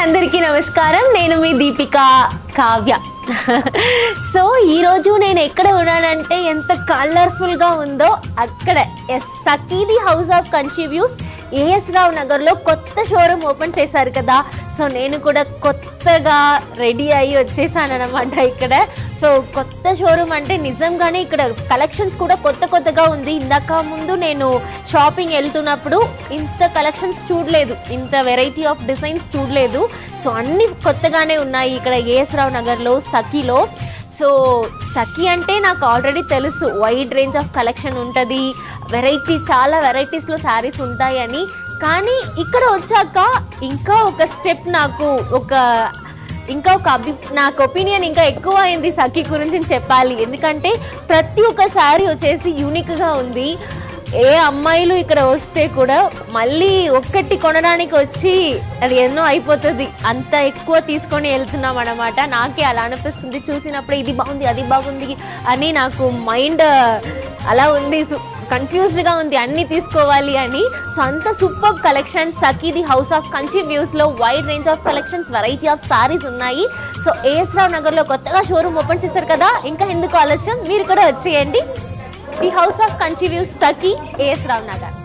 అందరికీ నమస్కారం. నేను మీ దీపిక కావ్య. సో ఈరోజు నేను ఎక్కడ ఉన్నానంటే ఎంత కలర్ఫుల్గా ఉందో అక్కడ సఖీది house of Kanchi views A S నగర్లో కొత్త షోరూమ్ ఓపెన్ చేశారు కదా. సో నేను కూడా కొత్తగా రెడీ అయ్యి వచ్చేసాను అనమాట ఇక్కడ. సో కొత్త షోరూమ్ అంటే నిజంగానే ఇక్కడ కలెక్షన్స్ కూడా కొత్తగా ఉంది. ఇందాక ముందు నేను షాపింగ్ వెళ్తున్నప్పుడు ఇంత కలెక్షన్స్ చూడలేదు, ఇంత వెరైటీ ఆఫ్ డిజైన్స్ చూడలేదు. సో అన్నీ కొత్తగానే ఉన్నాయి ఇక్కడ ఏఎస్ రావు నగర్లో సఖీలో. సో సఖీ అంటే నాకు ఆల్రెడీ తెలుసు, వైడ్ రేంజ్ ఆఫ్ కలెక్షన్ ఉంటుంది, చాలా వెరైటీస్లో శారీస్ ఉంటాయని. కానీ ఇక్కడ వచ్చాక ఇంకా ఒక స్టెప్ నాకు నాకు ఒపీనియన్ ఇంకా ఎక్కువ అయింది సఖీ గురించి చెప్పాలి. ఎందుకంటే ప్రతి ఒక్క శారీ వచ్చేసి యూనిక్గా ఉంది. ఏ అమ్మాయిలు ఇక్కడ వస్తే కూడా మళ్ళీ ఒక్కటి కొనడానికి వచ్చి అది ఎన్నో అయిపోతుంది, అంత ఎక్కువ తీసుకొని వెళ్తున్నాం అన్నమాట. నాకే అలా అనిపిస్తుంది చూసినప్పుడు, ఇది బాగుంది అది బాగుంది అని నాకు మైండ్ అలా ఉంది, కన్ఫ్యూజ్డ్గా ఉంది అన్నీ తీసుకోవాలి అని. సో అంత సూపర్ కలెక్షన్ సఖీది హౌస్ ఆఫ్ కంచి వ్యూస్లో wide range of collections, variety of sarees ఉన్నాయి. సో ఏఎస్ రావు నగర్లో కొత్తగా షోరూమ్ ఓపెన్ చేశారు కదా, ఇంకా ఎందుకు ఆలోచన, మీరు కూడా వచ్చేయండి. The house of Kanchi views Sakhi A S Rao Nagar.